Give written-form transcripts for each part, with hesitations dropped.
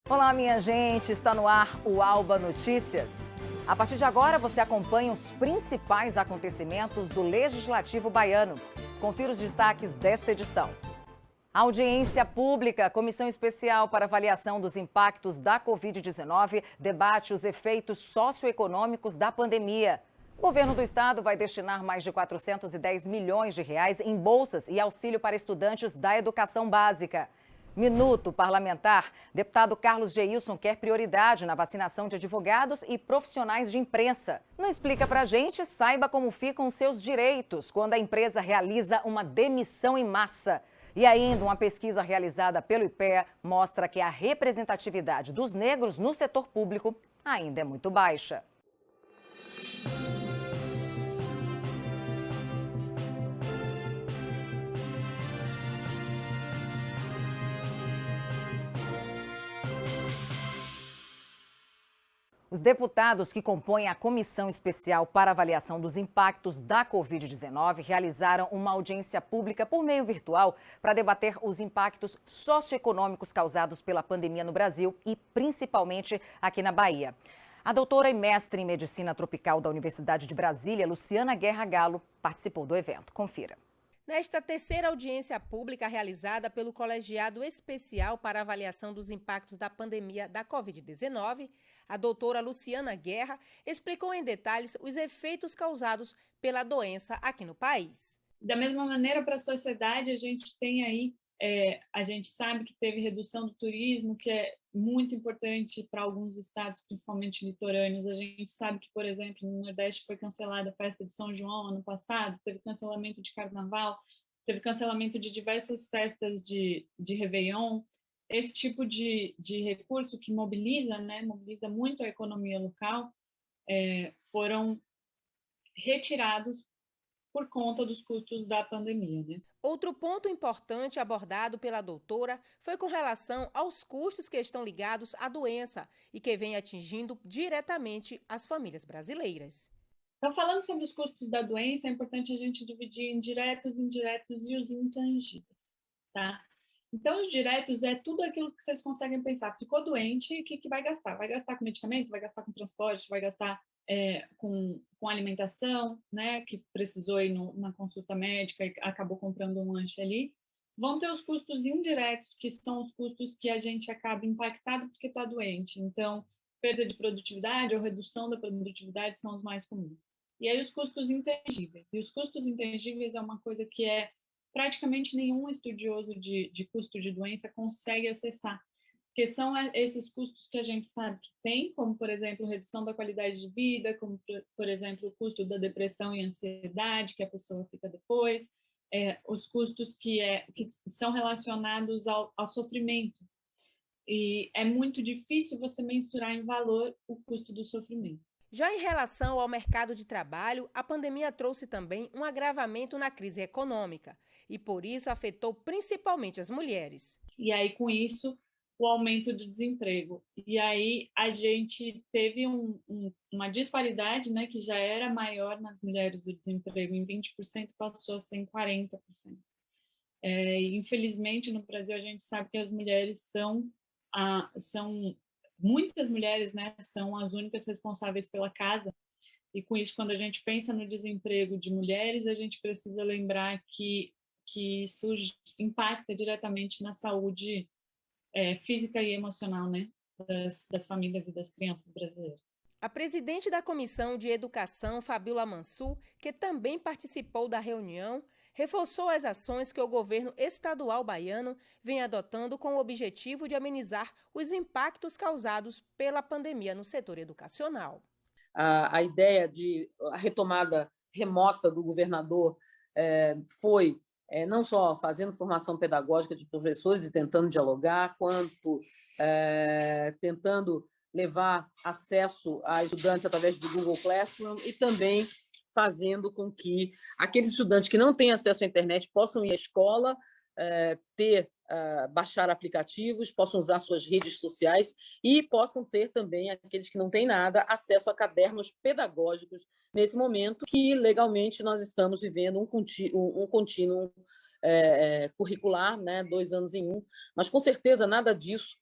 Olá, minha gente, está no ar o Alba Notícias. A partir de agora, você acompanha os principais acontecimentos do Legislativo baiano. Confira os destaques desta edição. Audiência pública, comissão especial para avaliação dos impactos da Covid-19, debate os efeitos socioeconômicos da pandemia. O governo do estado vai destinar mais de 410 milhões de reais em bolsas e auxílio para estudantes da educação básica. Minuto parlamentar. Deputado Carlos Geilson quer prioridade na vacinação de advogados e profissionais de imprensa. Não explica pra gente, saiba como ficam seus direitos quando a empresa realiza uma demissão em massa. E ainda uma pesquisa realizada pelo IPEA mostra que a representatividade dos negros no setor público ainda é muito baixa. Os deputados que compõem a Comissão Especial para Avaliação dos Impactos da Covid-19 realizaram uma audiência pública por meio virtual para debater os impactos socioeconômicos causados pela pandemia no Brasil e principalmente aqui na Bahia. A doutora e mestre em Medicina Tropical da Universidade de Brasília, Luciana Guerra Galo, participou do evento. Confira. Nesta terceira audiência pública realizada pelo Colegiado Especial para Avaliação dos Impactos da Pandemia da Covid-19, a doutora Luciana Guerra explicou em detalhes os efeitos causados pela doença aqui no país. Da mesma maneira, para a sociedade, a gente tem aí, a gente sabe que teve redução do turismo, que é muito importante para alguns estados, principalmente litorâneos. A gente sabe que, por exemplo, no Nordeste foi cancelada a festa de São João ano passado, teve cancelamento de Carnaval, teve cancelamento de diversas festas de Réveillon. Esse tipo de recurso que mobiliza, né, mobiliza muito a economia local, foram retirados por conta dos custos da pandemia, né? Outro ponto importante abordado pela doutora foi com relação aos custos que estão ligados à doença e que vem atingindo diretamente as famílias brasileiras. Então, falando sobre os custos da doença, é importante a gente dividir em diretos, indiretos e os intangíveis, tá? Então, os diretos é tudo aquilo que vocês conseguem pensar. Ficou doente, o que vai gastar? Vai gastar com medicamento, vai gastar com transporte, vai gastar com alimentação, né, que precisou ir na consulta médica e acabou comprando um lanche ali. Vão ter os custos indiretos, que são os custos que a gente acaba impactado porque está doente. Então, perda de produtividade ou redução da produtividade são os mais comuns. E aí os custos intangíveis. E os custos intangíveis é uma coisa que praticamente nenhum estudioso de custo de doença consegue acessar, porque são esses custos que a gente sabe que tem, como, por exemplo, redução da qualidade de vida, como, por exemplo, o custo da depressão e ansiedade que a pessoa fica depois, os custos que são relacionados ao sofrimento. E é muito difícil você mensurar em valor o custo do sofrimento. Já em relação ao mercado de trabalho, a pandemia trouxe também um agravamento na crise econômica e, por isso, afetou principalmente as mulheres. E aí, com isso, o aumento do desemprego. E aí a gente teve uma disparidade, né, que já era maior nas mulheres, o desemprego em 20% passou a ser em 40%. Infelizmente, no Brasil, a gente sabe que as mulheres são muitas mulheres, né, são as únicas responsáveis pela casa. E com isso, quando a gente pensa no desemprego de mulheres, a gente precisa lembrar que isso impacta diretamente na saúde física e emocional, né, das famílias e das crianças brasileiras. A presidente da Comissão de Educação, Fabíola Mansur, que também participou da reunião, reforçou as ações que o governo estadual baiano vem adotando com o objetivo de amenizar os impactos causados pela pandemia no setor educacional. A ideia de a retomada remota do governador foi não só fazendo formação pedagógica de professores e tentando dialogar, quanto tentando levar acesso a estudantes através do Google Classroom e também fazendo com que aqueles estudantes que não têm acesso à internet possam ir à escola, baixar aplicativos, possam usar suas redes sociais e possam ter também, aqueles que não têm nada, acesso a cadernos pedagógicos nesse momento que, legalmente, nós estamos vivendo um contínuo curricular, né, 2 anos em um, mas, com certeza, nada disso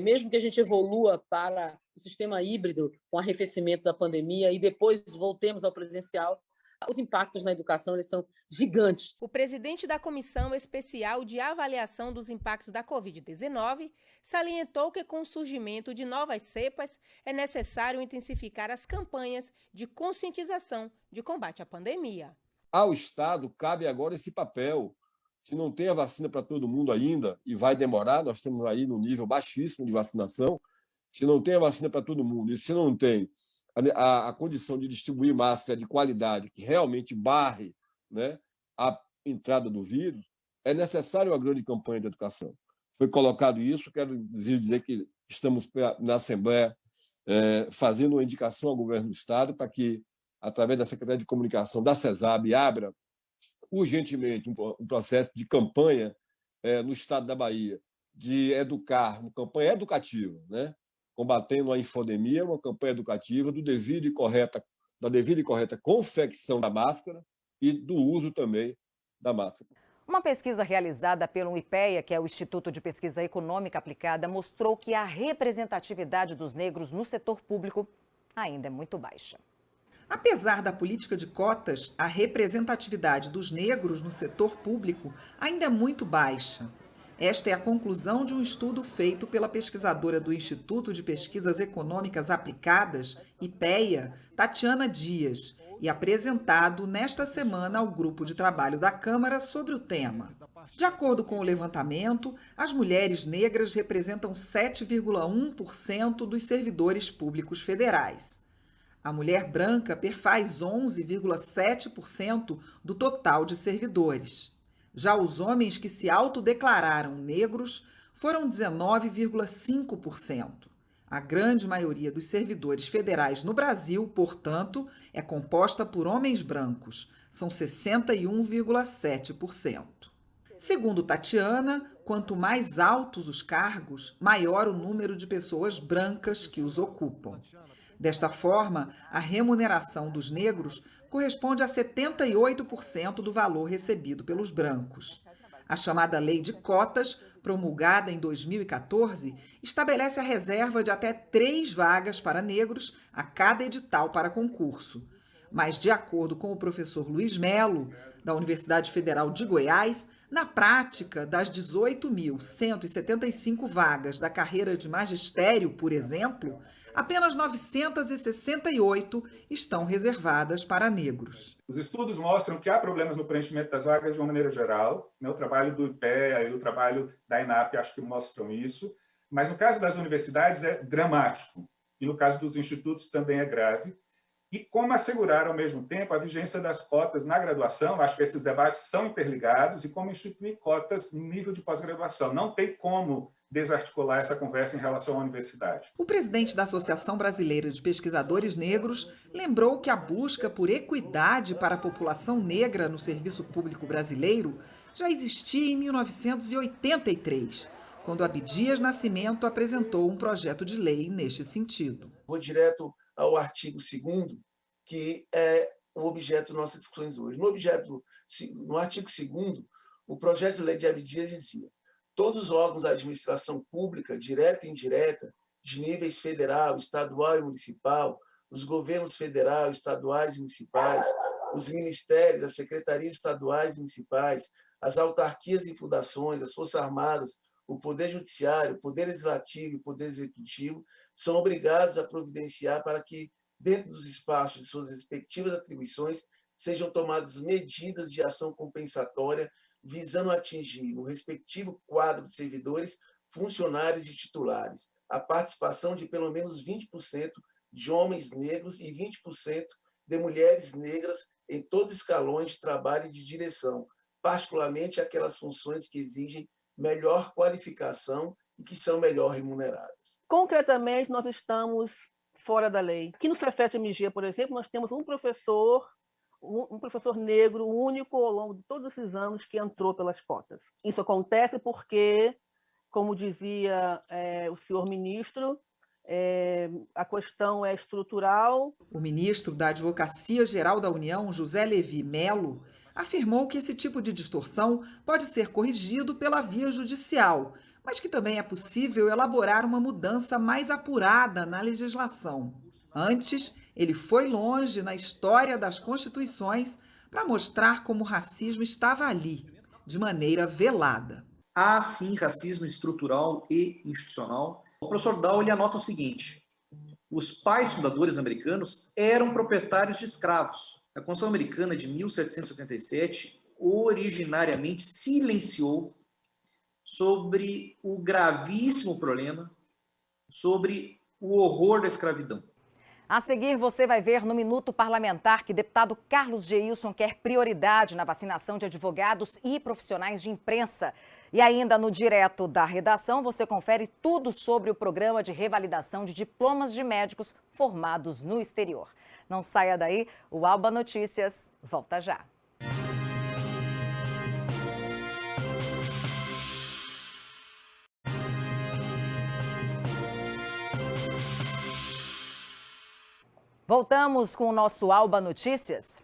mesmo que a gente evolua para o sistema híbrido com arrefecimento da pandemia e depois voltemos ao presencial, os impactos na educação eles são gigantes. O presidente da Comissão Especial de Avaliação dos Impactos da Covid-19 salientou que, com o surgimento de novas cepas, é necessário intensificar as campanhas de conscientização de combate à pandemia. Ao Estado cabe agora esse papel. Se não tem a vacina para todo mundo ainda, e vai demorar, nós estamos aí no nível baixíssimo de vacinação, se não tem a vacina para todo mundo e se não tem a condição de distribuir máscara de qualidade que realmente barre, né, a entrada do vírus, é necessário uma grande campanha de educação. Foi colocado isso, quero dizer que estamos na Assembleia fazendo uma indicação ao governo do Estado para que, através da Secretaria de Comunicação da CESAB, abra urgentemente um processo de campanha no Estado da Bahia, de educar, uma campanha educativa, né? Combatendo a infodemia, uma campanha educativa da devida e correta confecção da máscara e do uso também da máscara. Uma pesquisa realizada pelo IPEA, que é o Instituto de Pesquisa Econômica Aplicada, mostrou que a representatividade dos negros no setor público ainda é muito baixa. Apesar da política de cotas, a representatividade dos negros no setor público ainda é muito baixa. Esta é a conclusão de um estudo feito pela pesquisadora do Instituto de Pesquisas Econômicas Aplicadas, IPEA, Tatiana Dias, e apresentado nesta semana ao grupo de trabalho da Câmara sobre o tema. De acordo com o levantamento, as mulheres negras representam 7,1% dos servidores públicos federais. A mulher branca perfaz 11,7% do total de servidores. Já os homens que se autodeclararam negros foram 19,5%. A grande maioria dos servidores federais no Brasil, portanto, é composta por homens brancos. São 61,7%. Segundo Tatiana, quanto mais altos os cargos, maior o número de pessoas brancas que os ocupam. Desta forma, a remuneração dos negros corresponde a 78% do valor recebido pelos brancos. A chamada Lei de Cotas, promulgada em 2014, estabelece a reserva de até 3 vagas para negros a cada edital para concurso. Mas, de acordo com o professor Luiz Melo, da Universidade Federal de Goiás, na prática, das 18.175 vagas da carreira de magistério, por exemplo, apenas 968 estão reservadas para negros. Os estudos mostram que há problemas no preenchimento das vagas de uma maneira geral. O trabalho do IPEA e o trabalho da INAP acho que mostram isso. Mas no caso das universidades é dramático. E no caso dos institutos também é grave. E como assegurar, ao mesmo tempo, a vigência das cotas na graduação, acho que esses debates são interligados, e como instituir cotas no nível de pós-graduação. Não tem como desarticular essa conversa em relação à universidade. O presidente da Associação Brasileira de Pesquisadores Negros lembrou que a busca por equidade para a população negra no serviço público brasileiro já existia em 1983, quando Abdias Nascimento apresentou um projeto de lei neste sentido. Vou direto ao artigo 2º, que é o objeto de nossas discussões hoje. No artigo 2º, o projeto de lei de Abdias dizia: todos os órgãos da administração pública, direta e indireta, de níveis federal, estadual e municipal, os governos federal, estaduais e municipais, os ministérios, as secretarias estaduais e municipais, as autarquias e fundações, as Forças Armadas, o Poder Judiciário, o Poder Legislativo e o Poder Executivo são obrigados a providenciar para que, dentro dos espaços de suas respectivas atribuições, sejam tomadas medidas de ação compensatória visando atingir, no respectivo quadro de servidores, funcionários e titulares, a participação de pelo menos 20% de homens negros e 20% de mulheres negras em todos os escalões de trabalho e de direção, particularmente aquelas funções que exigem melhor qualificação e que são melhor remuneradas. Concretamente, nós estamos fora da lei. Aqui no Cefet-MG, por exemplo, nós temos um professor negro único ao longo de todos esses anos que entrou pelas cotas. Isso acontece porque, como dizia o senhor ministro, a questão é estrutural. O ministro da Advocacia Geral da União, José Levi Melo, afirmou que esse tipo de distorção pode ser corrigido pela via judicial, mas que também é possível elaborar uma mudança mais apurada na legislação. Antes, ele foi longe na história das constituições para mostrar como o racismo estava ali, de maneira velada. Há, sim, racismo estrutural e institucional. O professor Dow ele anota o seguinte: os pais fundadores americanos eram proprietários de escravos. A Constituição Americana de 1787 originariamente silenciou sobre o gravíssimo problema, sobre o horror da escravidão. A seguir, você vai ver no Minuto Parlamentar que deputado Carlos Geilson quer prioridade na vacinação de advogados e profissionais de imprensa. E ainda no Direto da Redação, você confere tudo sobre o programa de revalidação de diplomas de médicos formados no exterior. Não saia daí, o Alba Notícias volta já. Voltamos com o nosso Alba Notícias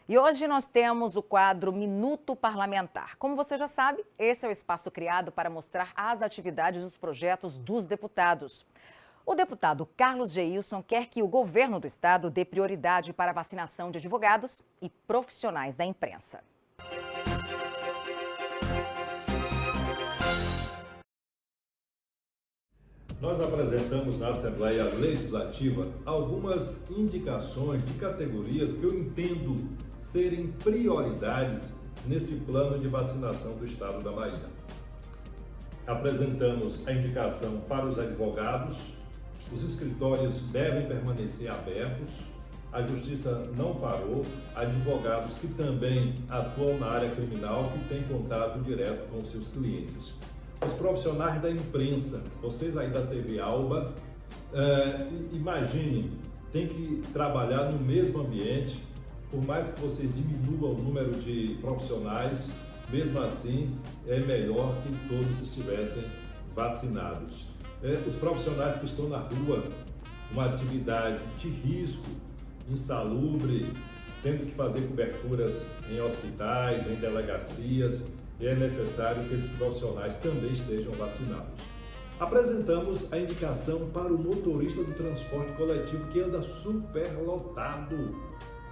e hoje nós temos o quadro Minuto Parlamentar. Como você já sabe, esse é o espaço criado para mostrar as atividades dos projetos dos deputados. O deputado Carlos Geilson quer que o governo do estado dê prioridade para a vacinação de advogados e profissionais da imprensa. Nós apresentamos na Assembleia Legislativa algumas indicações de categorias que eu entendo serem prioridades nesse plano de vacinação do estado da Bahia. Apresentamos a indicação para os advogados, os escritórios devem permanecer abertos, a justiça não parou, advogados que também atuam na área criminal, que têm contato direto com seus clientes. Os profissionais da imprensa, vocês aí da TV Alba, imaginem, tem que trabalhar no mesmo ambiente, por mais que vocês diminuam o número de profissionais, mesmo assim é melhor que todos estivessem vacinados. Os profissionais que estão na rua, uma atividade de risco, insalubre, tendo que fazer coberturas em hospitais, em delegacias, é necessário que esses profissionais também estejam vacinados. Apresentamos a indicação para o motorista do transporte coletivo que anda superlotado,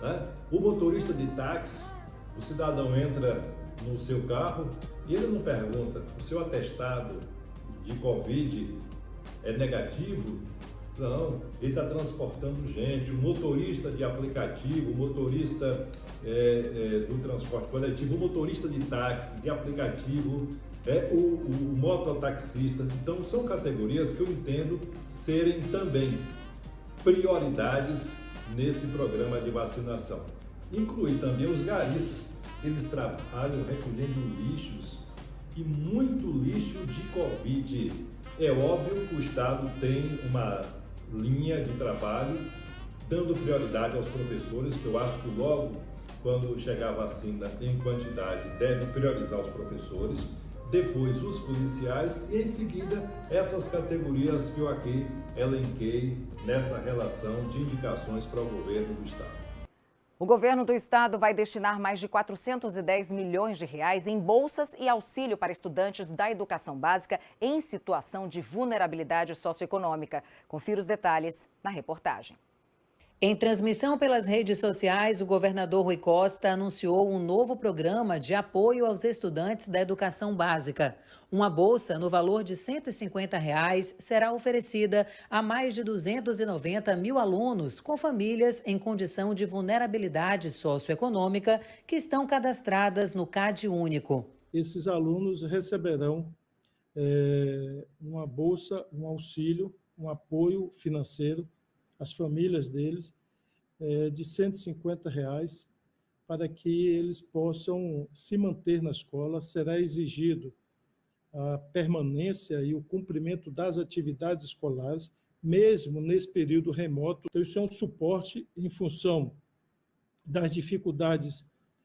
né? O motorista de táxi, o cidadão entra no seu carro e ele não pergunta: o seu atestado de Covid é negativo? Não, ele está transportando gente. O motorista de aplicativo, o motorista do transporte coletivo, o motorista de táxi, de aplicativo, o mototaxista. Então, são categorias que eu entendo serem também prioridades nesse programa de vacinação. Inclui também os garis. Eles trabalham recolhendo lixos e muito lixo de Covid. É óbvio que o Estado tem uma linha de trabalho dando prioridade aos professores, que eu acho que logo quando chegar a vacina em quantidade deve priorizar os professores, depois os policiais e em seguida essas categorias que eu aqui elenquei nessa relação de indicações para o governo do Estado. O governo do estado vai destinar mais de 410 milhões de reais em bolsas e auxílio para estudantes da educação básica em situação de vulnerabilidade socioeconômica. Confira os detalhes na reportagem. Em transmissão pelas redes sociais, o governador Rui Costa anunciou um novo programa de apoio aos estudantes da educação básica. Uma bolsa no valor de R$ 150 será oferecida a mais de 290 mil alunos com famílias em condição de vulnerabilidade socioeconômica que estão cadastradas no CAD Único. Esses alunos receberão uma bolsa, um auxílio, um apoio financeiro as famílias deles, de R$ 150, para que eles possam se manter na escola. Será exigido a permanência e o cumprimento das atividades escolares, mesmo nesse período remoto. Então, isso é um suporte em função das dificuldades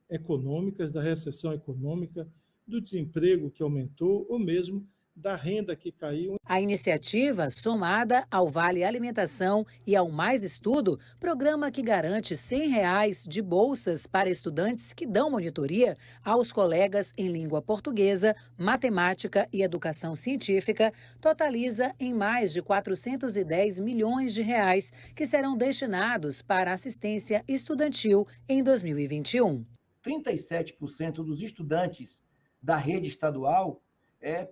econômicas, da recessão econômica, do desemprego que aumentou, ou mesmo da renda que caiu. A iniciativa, somada ao Vale Alimentação e ao Mais Estudo, programa que garante R$ 100 de bolsas para estudantes que dão monitoria aos colegas em língua portuguesa, matemática e educação científica, totaliza em mais de 410 milhões de reais que serão destinados para assistência estudantil em 2021. 37% dos estudantes da rede estadual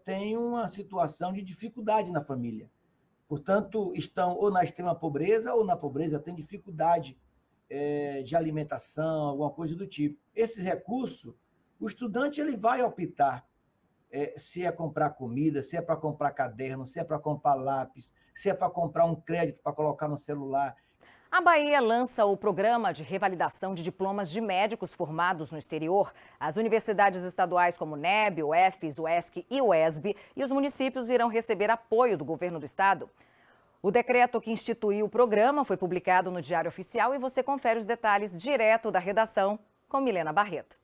têm uma situação de dificuldade na família. Portanto, estão ou na extrema pobreza ou na pobreza, têm dificuldade de alimentação, alguma coisa do tipo. Esse recurso, o estudante ele vai optar se é comprar comida, se é para comprar caderno, se é para comprar lápis, se é para comprar um crédito para colocar no celular. A Bahia lança o programa de revalidação de diplomas de médicos formados no exterior. As universidades estaduais como UNEB, UFES, UESC e UESB e os municípios irão receber apoio do governo do estado. O decreto que instituiu o programa foi publicado no Diário Oficial e você confere os detalhes direto da redação com Milena Barreto.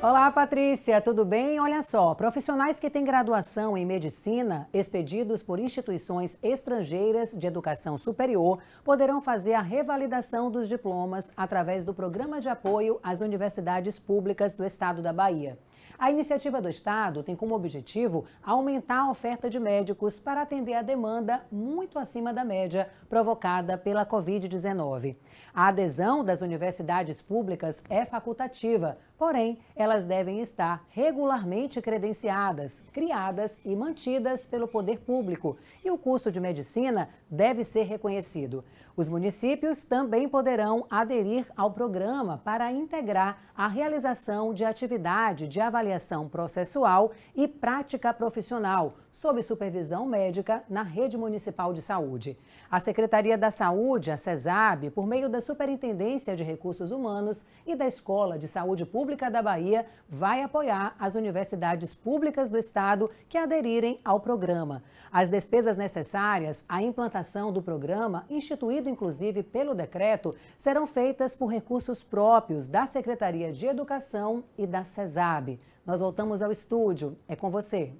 Olá, Patrícia, tudo bem? Olha só, profissionais que têm graduação em medicina, expedidos por instituições estrangeiras de educação superior, poderão fazer a revalidação dos diplomas através do Programa de Apoio às Universidades Públicas do Estado da Bahia. A iniciativa do Estado tem como objetivo aumentar a oferta de médicos para atender a demanda muito acima da média provocada pela Covid-19. A adesão das universidades públicas é facultativa, porém, elas devem estar regularmente credenciadas, criadas e mantidas pelo poder público, e o curso de medicina deve ser reconhecido. Os municípios também poderão aderir ao programa para integrar a realização de atividade de avaliação processual e prática profissional, sob supervisão médica na rede municipal de saúde. A Secretaria da Saúde, a CESAB, por meio da Superintendência de Recursos Humanos e da Escola de Saúde Pública da Bahia, vai apoiar as universidades públicas do estado que aderirem ao programa. As despesas necessárias à implantação do programa, instituído inclusive pelo decreto, serão feitas por recursos próprios da Secretaria de Educação e da CESAB. Nós voltamos ao estúdio. É com você.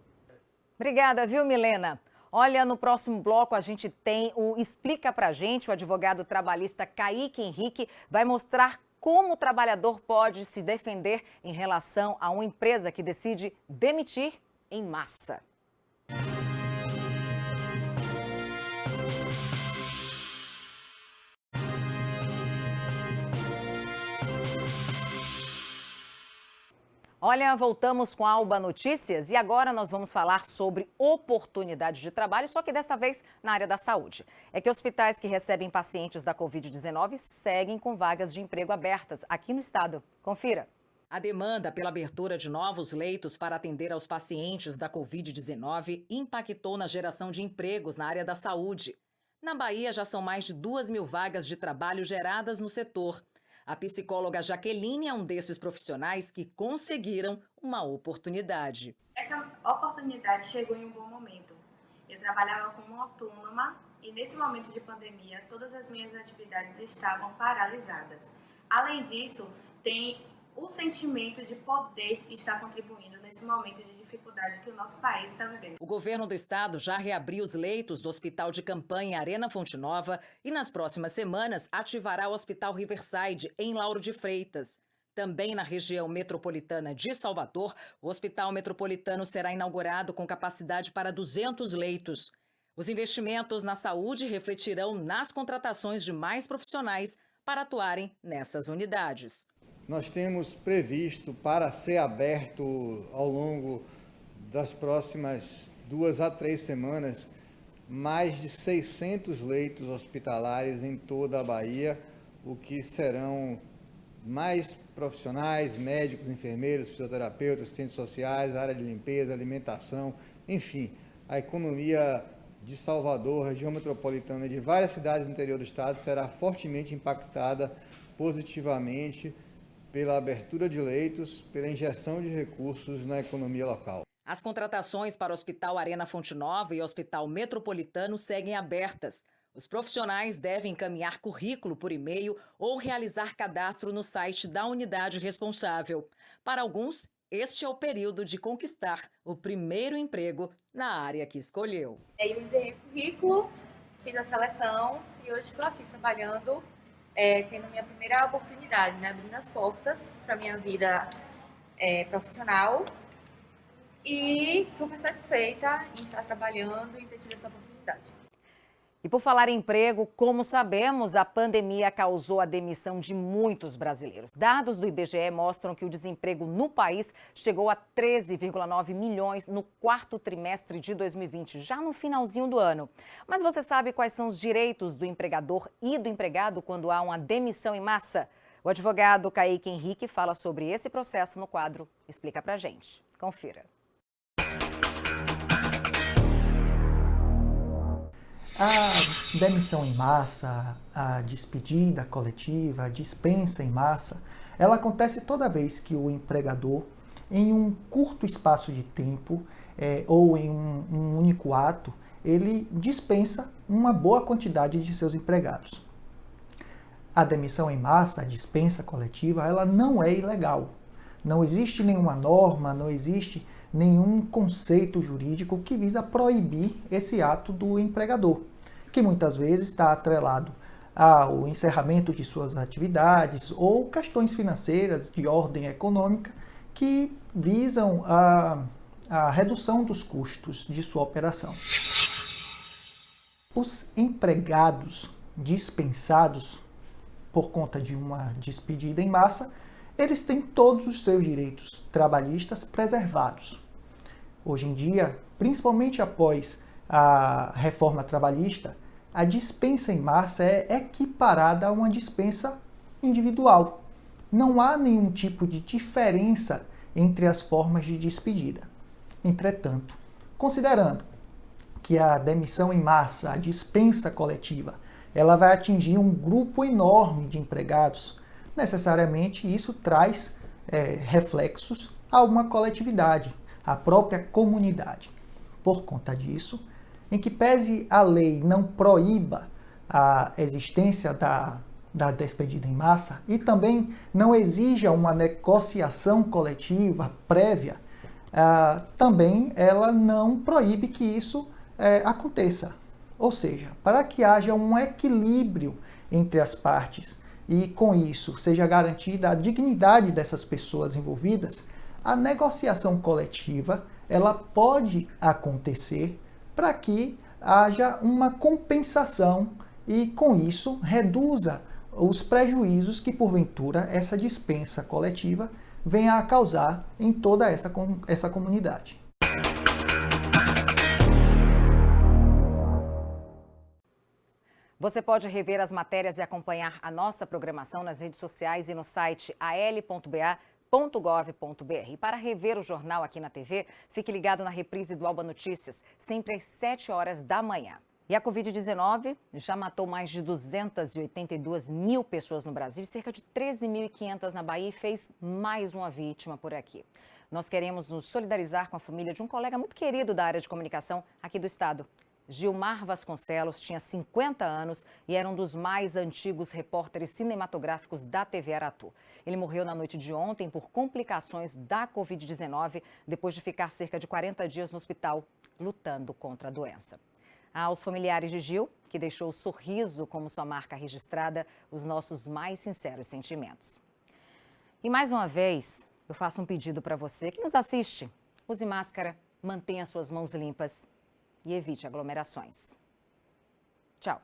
Obrigada, viu, Milena? Olha, no próximo bloco a gente tem o Explica Pra Gente. O advogado trabalhista Kaique Henrique vai mostrar como o trabalhador pode se defender em relação a uma empresa que decide demitir em massa. Olha, voltamos com a Alba Notícias e agora nós vamos falar sobre oportunidades de trabalho, só que dessa vez na área da saúde. É que hospitais que recebem pacientes da Covid-19 seguem com vagas de emprego abertas aqui no estado. Confira. A demanda pela abertura de novos leitos para atender aos pacientes da Covid-19 impactou na geração de empregos na área da saúde. Na Bahia já são mais de 2.000 vagas de trabalho geradas no setor. A psicóloga Jaqueline é um desses profissionais que conseguiram uma oportunidade. Essa oportunidade chegou em um bom momento. Eu trabalhava como autônoma e nesse momento de pandemia todas as minhas atividades estavam paralisadas. Além disso, tem o sentimento de poder estar contribuindo nesse momento de dificuldade que o nosso país está vivendo. O governo do estado já reabriu os leitos do Hospital de Campanha Arena Fonte Nova e nas próximas semanas ativará o Hospital Riverside em Lauro de Freitas. Também na região metropolitana de Salvador, o Hospital Metropolitano será inaugurado com capacidade para 200 leitos. Os investimentos na saúde refletirão nas contratações de mais profissionais para atuarem nessas unidades. Nós temos previsto para ser aberto ao longo das próximas 2 a 3 semanas mais de 600 leitos hospitalares em toda a Bahia, o que serão mais profissionais, médicos, enfermeiros, fisioterapeutas, assistentes sociais, área de limpeza, alimentação, enfim, a economia de Salvador, região metropolitana e de várias cidades do interior do estado será fortemente impactada positivamente pela abertura de leitos, pela injeção de recursos na economia local. As contratações para o Hospital Arena Fonte Nova e o Hospital Metropolitano seguem abertas. Os profissionais devem encaminhar currículo por e-mail ou realizar cadastro no site da unidade responsável. Para alguns, este é o período de conquistar o primeiro emprego na área que escolheu. Eu enviei o currículo, fiz a seleção e hoje estou aqui trabalhando, tendo minha primeira oportunidade, né, abrindo as portas para a minha vida profissional e super satisfeita em estar trabalhando e ter tido essa oportunidade. E por falar em emprego, como sabemos, a pandemia causou a demissão de muitos brasileiros. Dados do IBGE mostram que o desemprego no país chegou a 13,9 milhões no quarto trimestre de 2020, já no finalzinho do ano. Mas você sabe quais são os direitos do empregador e do empregado quando há uma demissão em massa? O advogado Kaique Henrique fala sobre esse processo no quadro Explica Pra Gente. Confira. A demissão em massa, a despedida coletiva, a dispensa em massa, ela acontece toda vez que o empregador, em um curto espaço de tempo ou em um único ato, ele dispensa uma boa quantidade de seus empregados. A demissão em massa, a dispensa coletiva, ela não é ilegal. Não existe nenhuma norma, não existe nenhum conceito jurídico que visa proibir esse ato do empregador, que muitas vezes está atrelado ao encerramento de suas atividades ou questões financeiras de ordem econômica que visam a redução dos custos de sua operação. Os empregados dispensados por conta de uma despedida em massa, eles têm todos os seus direitos trabalhistas preservados. Hoje em dia, principalmente após a reforma trabalhista, a dispensa em massa é equiparada a uma dispensa individual. Não há nenhum tipo de diferença entre as formas de despedida. Entretanto, considerando que a demissão em massa, a dispensa coletiva, ela vai atingir um grupo enorme de empregados, necessariamente isso traz reflexos a uma coletividade, à própria comunidade. Por conta disso, em que pese a lei não proíba a existência da despedida em massa e também não exija uma negociação coletiva prévia, também ela não proíbe que isso aconteça. Ou seja, para que haja um equilíbrio entre as partes e com isso seja garantida a dignidade dessas pessoas envolvidas, a negociação coletiva ela pode acontecer para que haja uma compensação e com isso reduza os prejuízos que porventura essa dispensa coletiva venha a causar em toda essa comunidade. Você pode rever as matérias e acompanhar a nossa programação nas redes sociais e no site al.ba.gov.br. E para rever o jornal aqui na TV, fique ligado na reprise do Alba Notícias, sempre às 7 horas da manhã. E a Covid-19 já matou mais de 282 mil pessoas no Brasil e cerca de 13.500 na Bahia e fez mais uma vítima por aqui. Nós queremos nos solidarizar com a família de um colega muito querido da área de comunicação aqui do estado. Gilmar Vasconcelos tinha 50 anos e era um dos mais antigos repórteres cinematográficos da TV Aratu. Ele morreu na noite de ontem por complicações da Covid-19, depois de ficar cerca de 40 dias no hospital, lutando contra a doença. Aos familiares de Gil, que deixou o sorriso como sua marca registrada, os nossos mais sinceros sentimentos. E mais uma vez, eu faço um pedido para você que nos assiste. Use máscara, mantenha suas mãos limpas e evite aglomerações. Tchau.